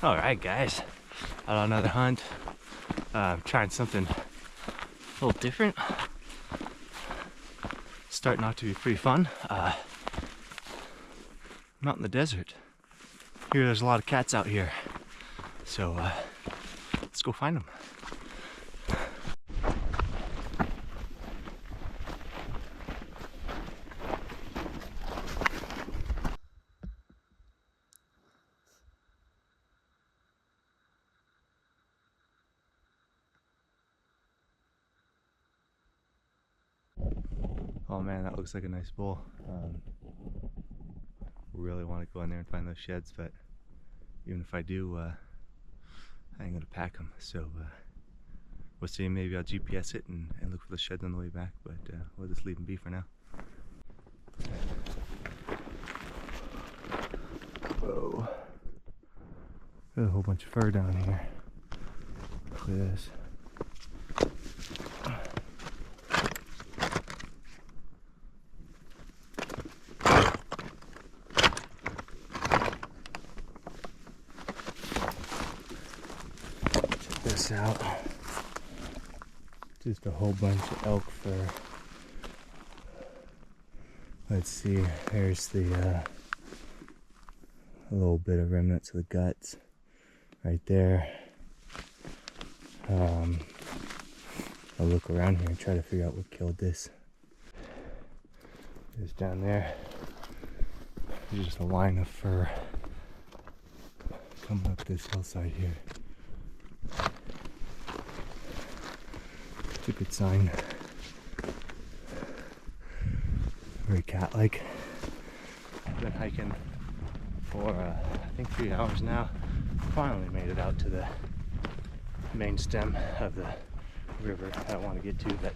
Alright guys, out on another hunt. Trying something a little different. Starting out to be pretty fun. I'm out in the desert. There's a lot of cats out here. So let's go find them. Oh man, that looks like a nice bull. Really want to go in there and find those sheds, but even if I do, I ain't gonna pack them. So we'll see. Maybe I'll GPS it and look for the sheds on the way back, but we'll just leave them be for now. Whoa. There's a whole bunch of fur down here. Look at this. This out. Just a whole bunch of elk fur. Let's see, there's the a little bit of remnants of the guts right there. I'll look around here and try to figure out what killed this. It's down there. There's just a line of fur coming up this hillside here. It's a good sign. Very cat-like. I've been hiking for I think 3 hours now. Finally made it out to the main stem of the river I want to get to, but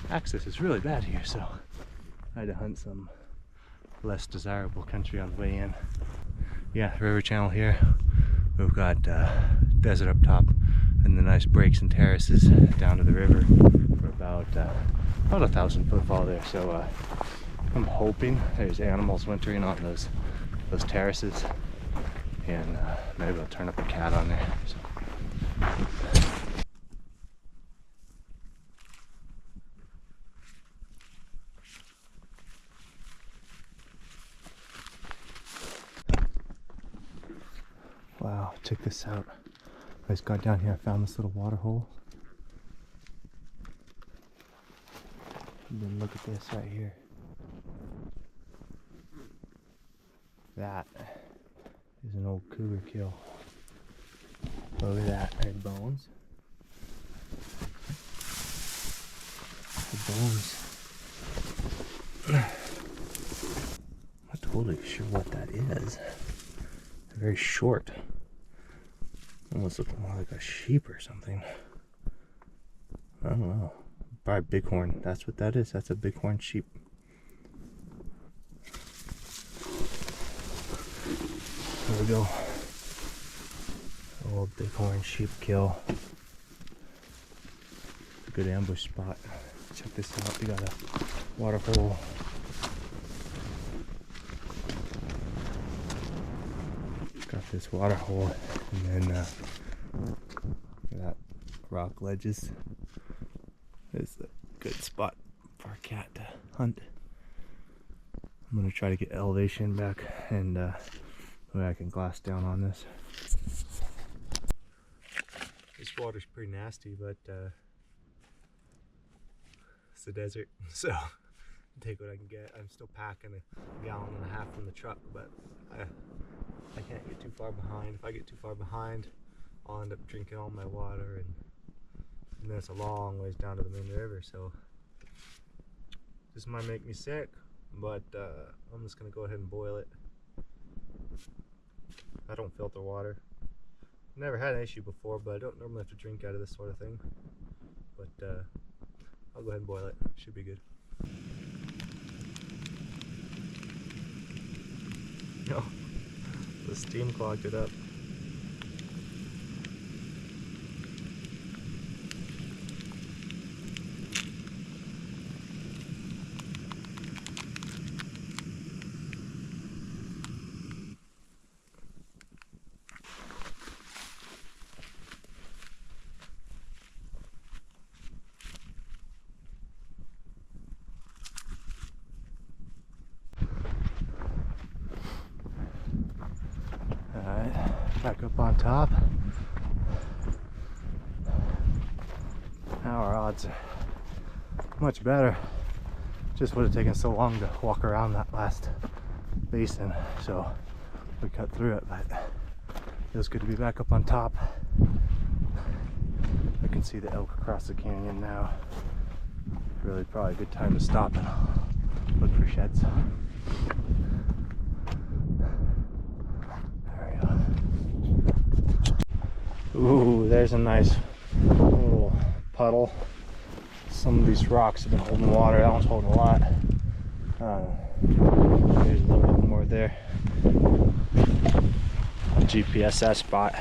access is really bad here, so I had to hunt some less desirable country on the way in. Yeah, river channel here. We've got desert up top and the nice breaks and terraces down to the river for about 1,000 foot fall there. So I'm hoping there's animals wintering on those terraces, and maybe I'll turn up a cat on there. So. Wow, check this out. I just got down here, I found this little water hole. And then look at this right here. That is an old cougar kill. Look at that, there's bones. The bones. I'm not totally sure what that is. They're very short. Almost looking more like a sheep or something. I don't know. Probably bighorn. That's what that is. That's a bighorn sheep. There we go. Old bighorn sheep kill. It's a good ambush spot. Check this out. We got a water hole. Got this water hole, and then that rock ledges. It's a good spot for a cat to hunt. I'm gonna try to get elevation back, and way I can glass down on this. This water's pretty nasty, but it's the desert, so take what I can get. I'm still packing a gallon and a half from the truck, but I can't get too far behind. If I get too far behind, I'll end up drinking all my water, and then it's a long ways down to the main river, so this might make me sick, but I'm just gonna go ahead and boil it. I don't filter water. Never had an issue before, but I don't normally have to drink out of this sort of thing. But I'll go ahead and boil it. Should be good. No, the steam clogged it up. back up on top. Now our odds are much better. Just would have taken so long to walk around that last basin, so we cut through it, but feels good to be back up on top. I can see the elk across the canyon now. Really probably a good time to stop and look for sheds. There we go. Ooh, there's a nice little puddle. Some of these rocks have been holding water. That one's holding a lot. There's a little bit more there. GPS that spot.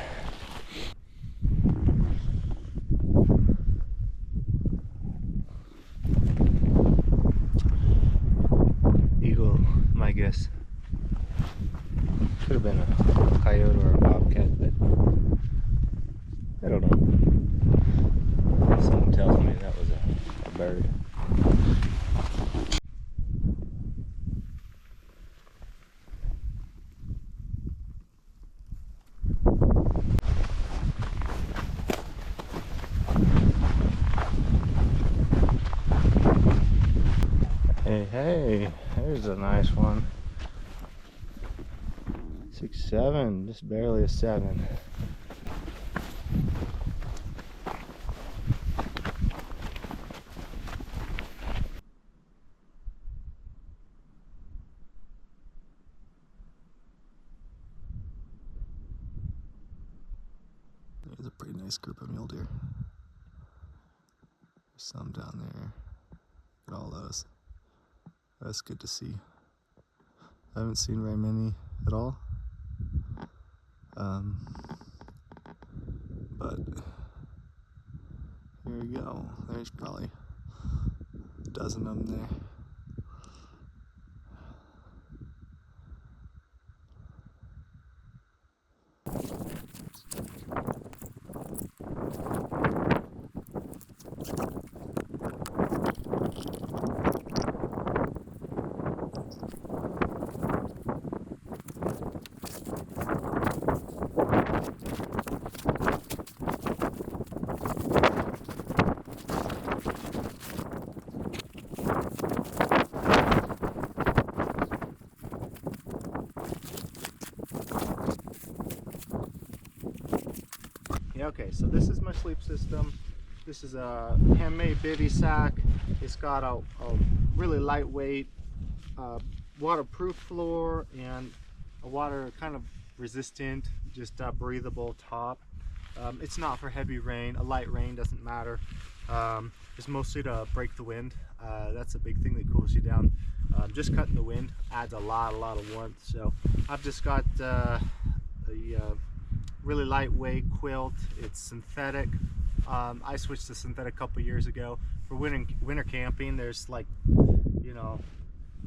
Eagle, my guess. Could have been a coyote or a bobcat, but I don't know. Someone tells me that was a bird. Hey, there's a nice one. 6'7", just barely a 7. There's a pretty nice group of mule deer. There's some down there. Look at all those. That's good to see. I haven't seen very many at all. But here we go. There's probably a dozen of them there. Okay, so this is my sleep system. This is a handmade bivy sack. It's got a really lightweight waterproof floor and a water kind of resistant, just breathable top. It's not for heavy rain. A light rain doesn't matter. It's mostly to break the wind. That's a big thing that cools you down. Just cutting the wind adds a lot of warmth. So I've just got a really lightweight quilt. It's synthetic. I switched to synthetic a couple years ago. For winter camping, there's like, you know,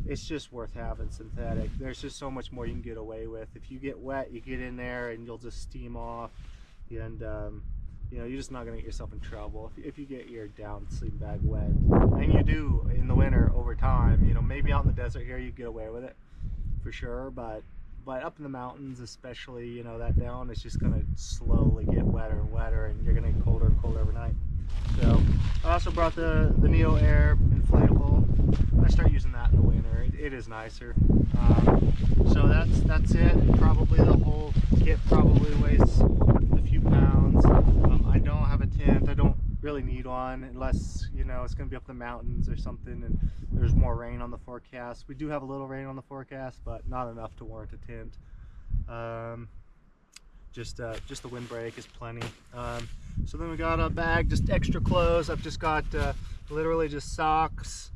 it's just worth having synthetic. There's just so much more you can get away with. If you get wet, you get in there and you'll just steam off, and you know, you're just not gonna get yourself in trouble if you get your down sleeping bag wet. And you do in the winter over time. You know, maybe out in the desert here you get away with it for sure, but up in the mountains especially, you know, that down is just gonna slowly get wetter and wetter, and you're gonna get colder and colder overnight. So I also brought the Neo Air inflatable. I start using that in the winter. It is nicer. So that's it. Probably the whole kit probably weighs a few pounds. I don't have a tent. I don't really need one unless, you know, it's gonna be up the mountains or something and there's more rain on the forecast. We do have a little rain on the forecast, but not enough to warrant a tent. Just the windbreak is plenty. So then we got a bag, just extra clothes. I've just got literally just socks,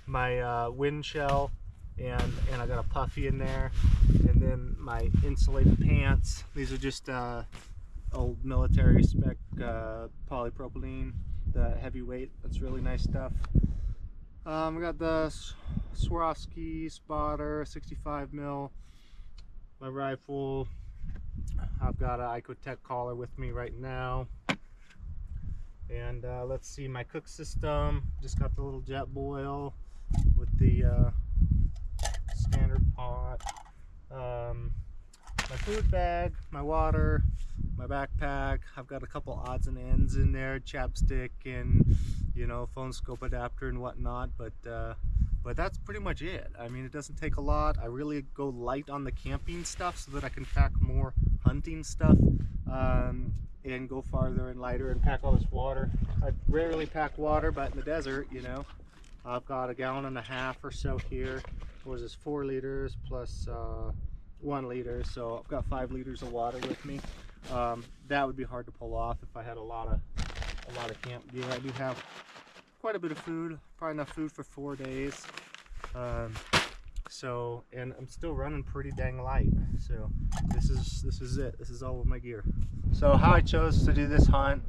my wind shell, and I got a puffy in there, and then my insulated pants. These are just old military spec polypropylene, the heavyweight. That's really nice stuff. We got the Swarovski spotter, 65 mil, my rifle. I've got an Icotech collar with me right now. And let's see, my cook system. Just got the little jet boil with the standard pot. my food bag, my water, my backpack. I've got a couple odds and ends in there, chapstick and, you know, phone scope adapter and whatnot, but that's pretty much it. I mean, it doesn't take a lot. I really go light on the camping stuff so that I can pack more hunting stuff and go farther and lighter and pack all this water. I rarely pack water, but in the desert, you know, I've got 1.5 gallons or so here. What was this, 4 liters plus 1 liter, so I've got 5 liters of water with me. That would be hard to pull off if I had a lot of camp gear. I do have quite a bit of food, probably enough food for 4 days. So, and I'm still running pretty dang light. So this is it. This is all of my gear. So how I chose to do this hunt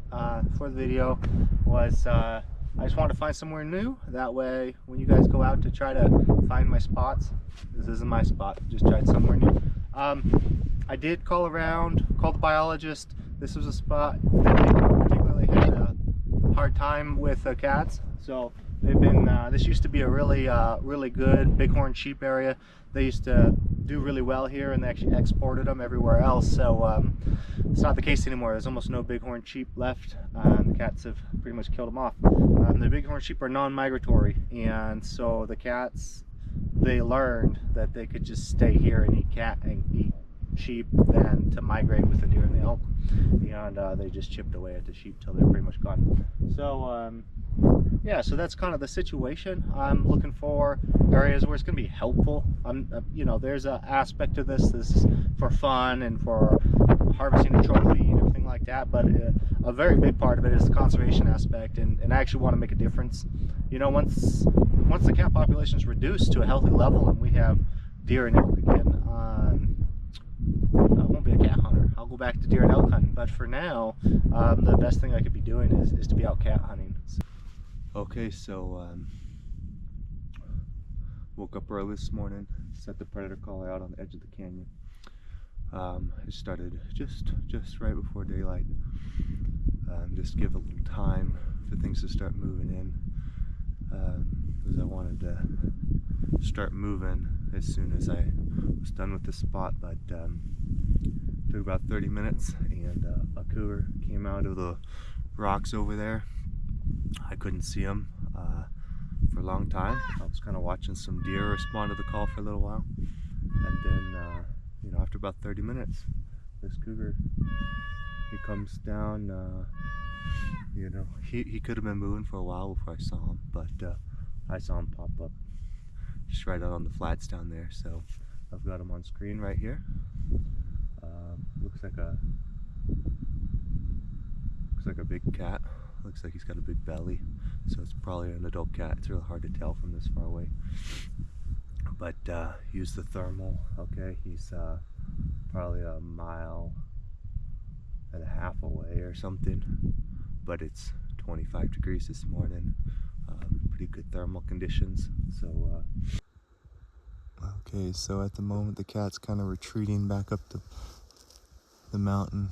for the video was I just wanted to find somewhere new. That way, when you guys go out to try to find my spots, this isn't my spot. Just tried somewhere new. I did call around, call the biologist. This was a spot that they particularly had a hard time with cats. So they've been. This used to be a really good Bighorn Sheep area. They used to do really well here, and they actually exported them everywhere else. So it's not the case anymore. There's almost no Bighorn Sheep left. The cats have pretty much killed them off. The Bighorn Sheep are non-migratory, and so the cats, they learned that they could just stay here and eat sheep than to migrate with the deer and the elk, and they just chipped away at the sheep till they're pretty much gone. So yeah, so that's kind of the situation. I'm looking for areas where it's going to be helpful. You know, there's an aspect to this. This is for fun and for harvesting a trophy and everything like that, but a very big part of it is the conservation aspect, and I actually want to make a difference. You know, once the cat population is reduced to a healthy level and we have deer and elk again, I won't be a cat hunter. I'll go back to deer and elk hunting, but for now, the best thing I could be doing is to be out cat hunting. So. Okay, so woke up early this morning, set the predator collar out on the edge of the canyon. It started just right before daylight. Just give a little time for things to start moving in, because I wanted to start moving as soon as I was done with this spot, but took about 30 minutes, and a cougar came out of the rocks over there. I couldn't see him for a long time. I was kind of watching some deer respond to the call for a little while, and then you know, after about 30 minutes, this cougar, he comes down. You know, he could have been moving for a while before I saw him, but I saw him pop up just right out on the flats down there. So I've got him on screen right here. Looks like a big cat. Looks like he's got a big belly, so it's probably an adult cat. It's really hard to tell from this far away. But use the thermal. Okay, he's probably 1.5 miles away or something, but it's 25 degrees this morning. Pretty good thermal conditions. So okay, so at the moment the cat's kind of retreating back up the mountain.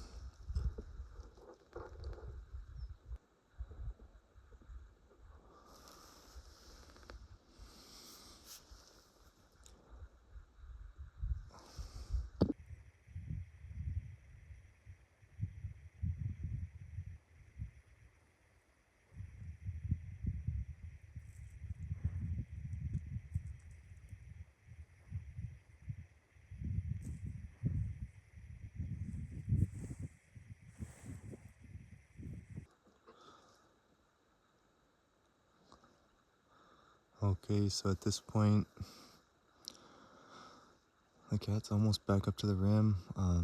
Okay, so at this point, the cat's almost back up to the rim. I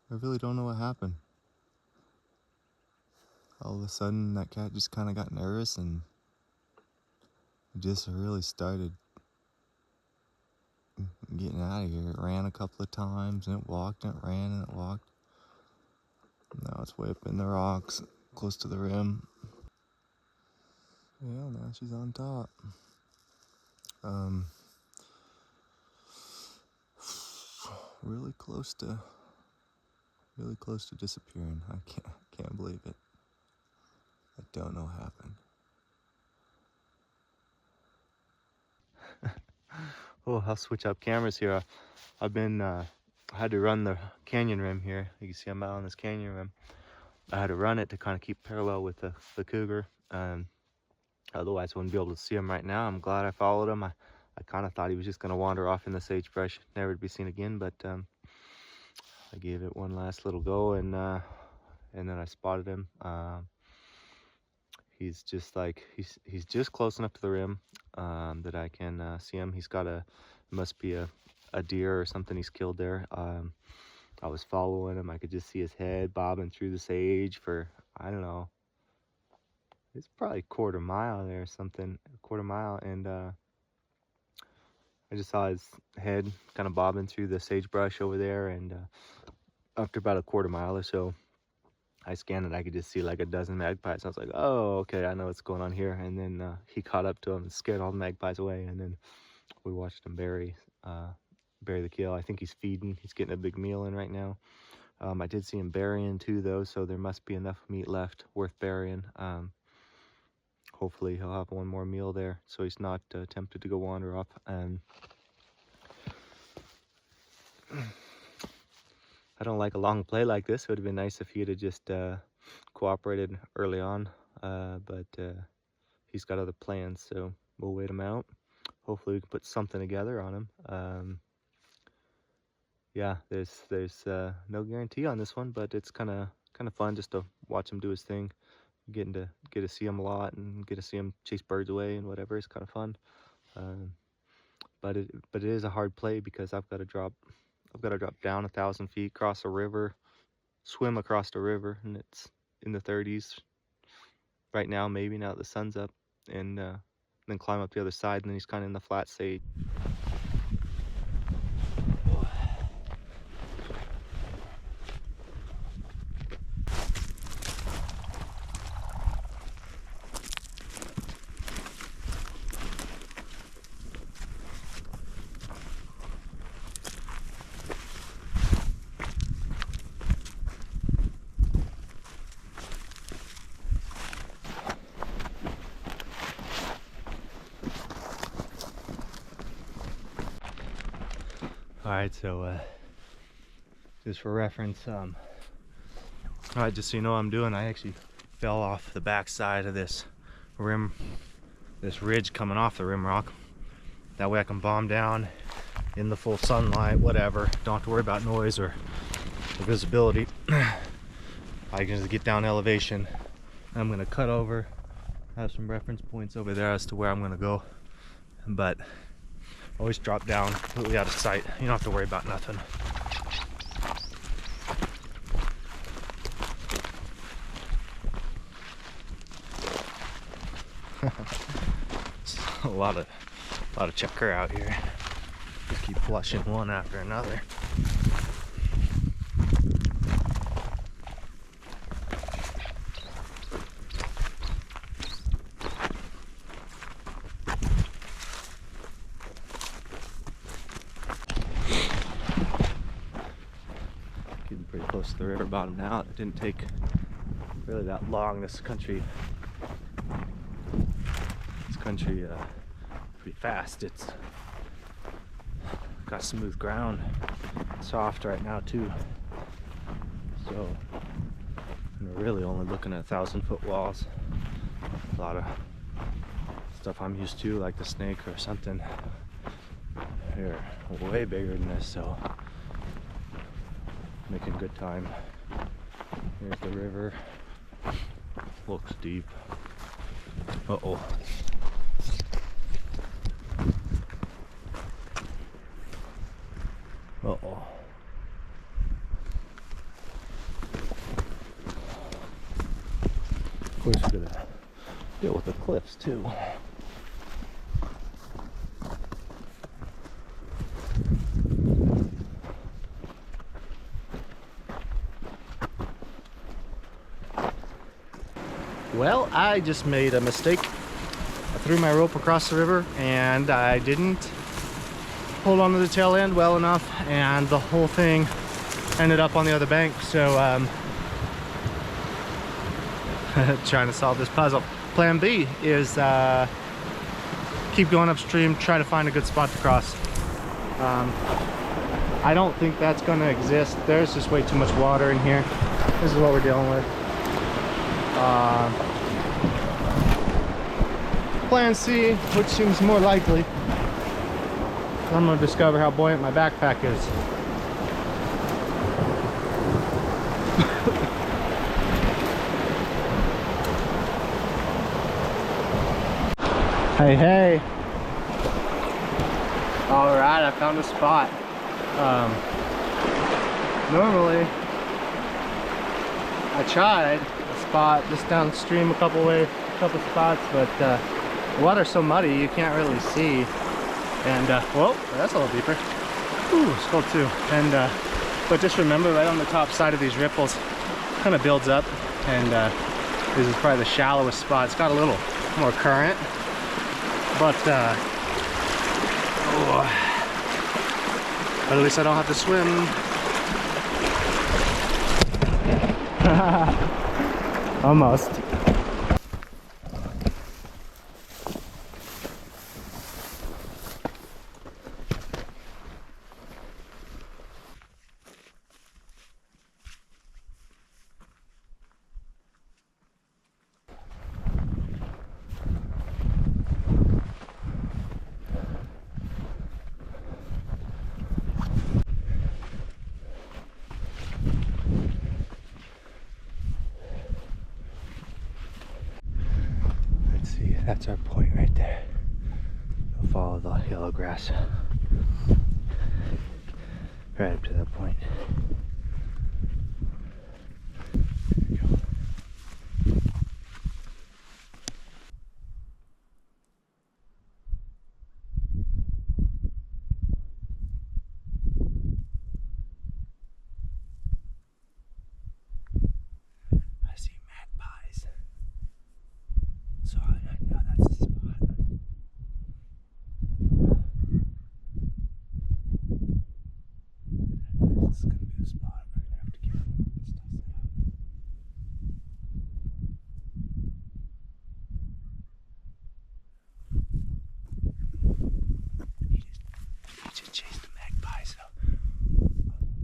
really don't know what happened. All of a sudden, that cat just kind of got nervous and just really started getting out of here. It ran a couple of times, and it walked, and it ran, and it walked. Now it's way up in the rocks, close to the rim. Yeah, now she's on top. Really close to disappearing. I can't believe it. I don't know what happened. Oh, I'll switch up cameras here. I've been I had to run the canyon rim here. You can see I'm out on this canyon rim. I had to run it to kind of keep parallel with the cougar. Otherwise I wouldn't be able to see him right now. I'm glad I followed him. I kind of thought he was just going to wander off in the sagebrush, never to be seen again, but I gave it one last little go, and then I spotted him. He's just like, he's just close enough to the rim that I can see him. He's got must be a deer or something he's killed there. I was following him. I could just see his head bobbing through the sage for, I don't know, it's probably a quarter mile there or something, a quarter mile, and I just saw his head kind of bobbing through the sagebrush over there, and after about a quarter mile or so, I scanned it. I could just see like a dozen magpies. I was like, oh, okay, I know what's going on here. And then he caught up to him and scared all the magpies away, and then we watched him bury the kill. I think he's feeding. He's getting a big meal in right now. I did see him burying too, though, so there must be enough meat left worth burying. Hopefully he'll have one more meal there, so he's not tempted to go wander off. And I don't like a long play like this. It would have been nice if he had just cooperated early on, but he's got other plans, so we'll wait him out. Hopefully we can put something together on him. Yeah, there's no guarantee on this one, but it's kind of fun just to watch him do his thing. Get to see him a lot and get to see him chase birds away and whatever. It's kind of fun. But it is a hard play because I've got to drop down 1,000 feet, cross a river, swim across the river, and it's in the 30s right now, maybe now that the sun's up, and then climb up the other side, and then he's kind of in the flat sage. Alright, so just for reference, alright, just so you know what I'm doing, I actually fell off the back side of this rim, this ridge coming off the rim rock. That way I can bomb down in the full sunlight, whatever. Don't have to worry about noise or visibility. I can just get down elevation. I'm gonna cut over, have some reference points over there as to where I'm gonna go, but always drop down completely out of sight. You don't have to worry about nothing. a lot of checker out here. Just keep flushing one after another. Pretty close to the river bottom now. It didn't take really that long. This country pretty fast. It's got smooth ground, soft right now too. So we're really only looking at 1,000-foot walls. A lot of stuff I'm used to, like the snake or something. Here, way bigger than this, so making good time. Here's the river. Looks deep. Uh-oh. Uh-oh. Of course, we're gonna deal with the cliffs too. Well, I just made a mistake. I threw my rope across the river and I didn't hold on to the tail end well enough, and the whole thing ended up on the other bank. So trying to solve this puzzle. Plan B is keep going upstream, try to find a good spot to cross. I don't think that's gonna exist. There's just way too much water in here. This is what we're dealing with. Plan C, which seems more likely. I'm gonna discover how buoyant my backpack is. Hey, hey. All right, I found a spot. Normally, I tried a spot just downstream a couple spots, but the water's so muddy you can't really see. And whoa, that's a little deeper. Ooh, skull too. And but just remember, right on the top side of these ripples, kind of builds up, and this is probably the shallowest spot. It's got a little more current, but at least I don't have to swim. Almost. That's our point right there. We'll follow the yellow grass right up to that point. There we go. I see magpies. So I know that's the spot. This is gonna be the spot. We're gonna have to get stuff set up. He just chased the magpie, so I'm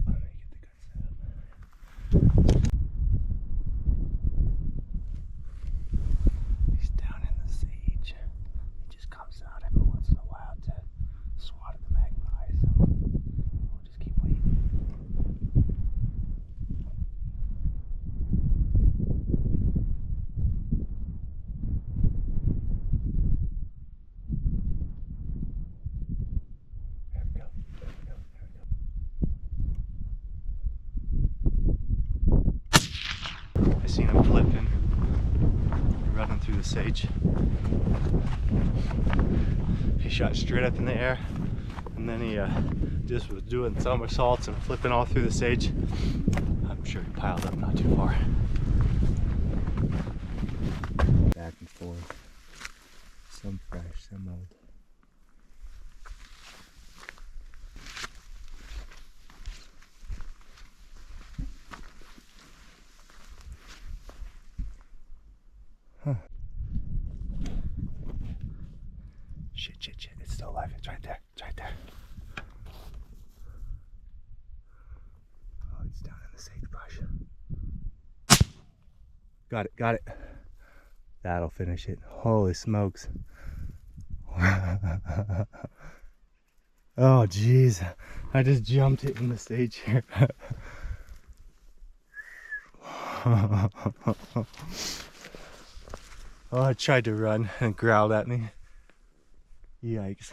gonna get the gun set up. He's down in the sage. He just comes out every once in a while to swat at the magpie, so we'll just keep waiting. There we go. There we go. There we go. I seen him flipping, running through the sage. He shot straight up in the air, and then he just was doing somersaults and flipping all through the sage. I'm sure he piled up not too far. Back and forth. Some fresh, some old. Huh. Shit, it's still alive. It's right there. It's right there. Oh, it's down in the sagebrush. Got it. That'll finish it. Holy smokes. Oh, jeez. I just jumped it in the sage here. Oh, I tried to run and growled at me. Yikes.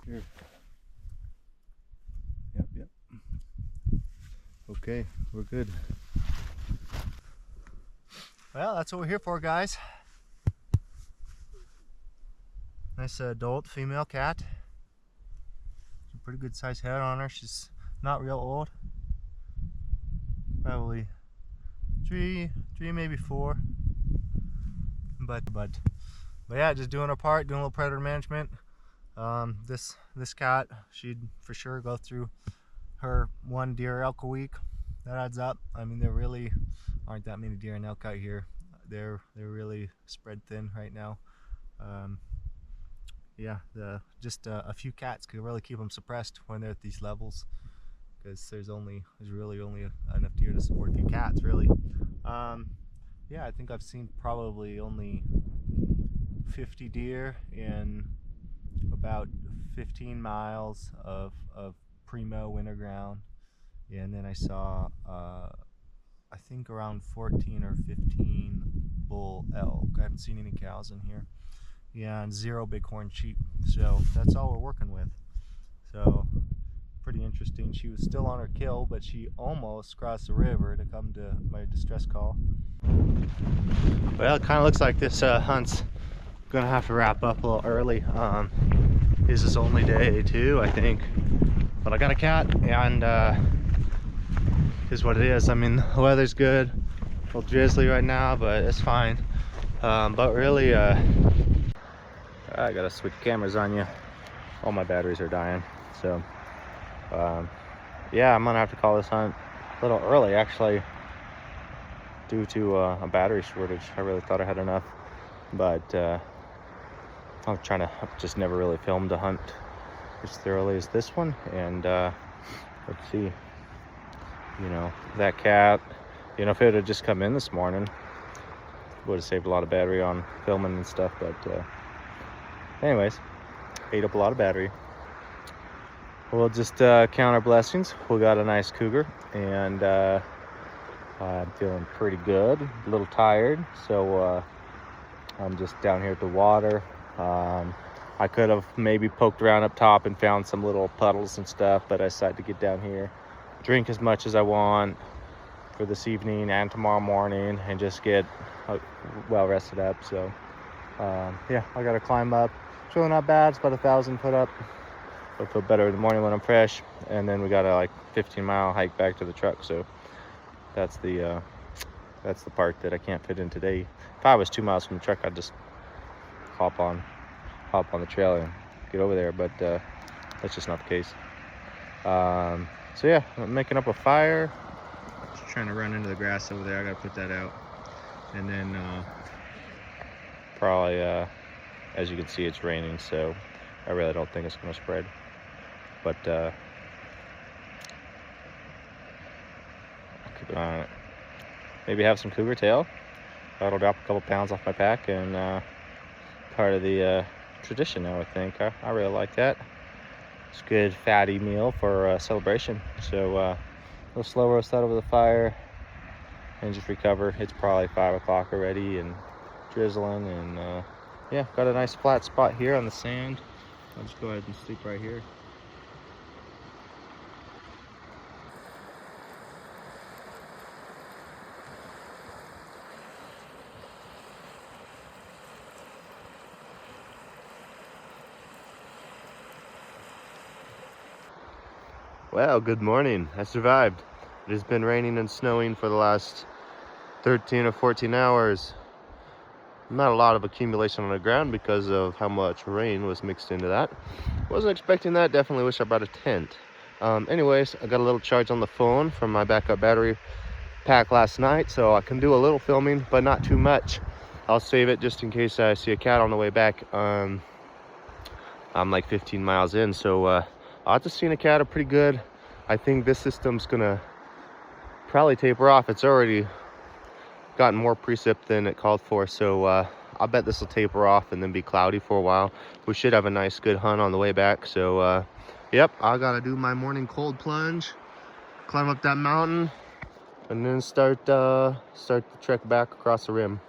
Here. Yep. Okay, we're good. Well, that's what we're here for, guys. Nice adult female cat. A pretty good sized head on her. She's not real old. Probably three, maybe 4. But yeah, just doing our part, doing a little predator management. This cat, she'd for sure go through her 1 deer elk a week. That adds up. I mean, there really aren't that many deer and elk out here. They're really spread thin right now. Yeah, just a few cats could really keep them suppressed when they're at these levels, because there's really only enough deer to support a few cats, really. Yeah, I think I've seen probably only 50 deer in about 15 miles of primo winter ground, and then I saw I think around 14 or 15 bull elk. I haven't seen any cows in here. Yeah, and 0 bighorn sheep. So that's all we're working with. So pretty interesting. She was still on her kill, but she almost crossed the river to come to my distress call. Well, it kind of looks like this hunt's gonna have to wrap up a little early. This is only day 2, I think. But I got a cat, and is what it is. I mean, the weather's good. A little drizzly right now, but it's fine. But really, I gotta switch cameras on you. All my batteries are dying, so yeah, I'm gonna have to call this hunt a little early, actually, due to a battery shortage. I really thought I had enough, but I've just never really filmed a hunt as thoroughly as this one. And let's see, you know, that cat, you know, if it had just come in this morning, would have saved a lot of battery on filming and stuff. But anyways, ate up a lot of battery. We'll just count our blessings. We got a nice cougar, and I'm feeling pretty good. A little tired, so I'm just down here at the water. I could have maybe poked around up top and found some little puddles and stuff, but I decided to get down here, drink as much as I want for this evening and tomorrow morning, and just get well rested up. So yeah, I gotta climb up. It's really not bad. It's about 1,000 foot up. I'll feel better in the morning when I'm fresh, and then we got a like 15-mile hike back to the truck. So that's the part that I can't fit in today. If I was 2 miles from the truck, I'd just hop on the trail and get over there, but that's just not the case. So yeah, I'm making up a fire. Just trying to run into the grass over there. I gotta put that out, and then probably as you can see, it's raining, so I really don't think it's gonna spread. But I'll keep an eye on it. Maybe have some cougar tail. That'll drop a couple pounds off my pack, and part of the tradition now, I think. I really like that. It's a good fatty meal for celebration. So a little slow roast that over the fire and just recover. It's probably 5 o'clock already and drizzling, and yeah, got a nice flat spot here on the sand. I'll just go ahead and sleep right here. Well, good morning. I survived. It has been raining and snowing for the last 13 or 14 hours. Not a lot of accumulation on the ground because of how much rain was mixed into that. Wasn't expecting that. Definitely wish I brought a tent. Anyways, I got a little charge on the phone from my backup battery pack last night, so I can do a little filming, but not too much. I'll save it just in case I see a cat on the way back. I'm like 15 miles in, so odds of seeing a cat are pretty good. I think this system's gonna probably taper off. It's already gotten more precip than it called for, so I'll bet this will taper off and then be cloudy for a while. We should have a nice good hunt on the way back. So yep, I gotta do my morning cold plunge, climb up that mountain, and then start the trek back across the rim.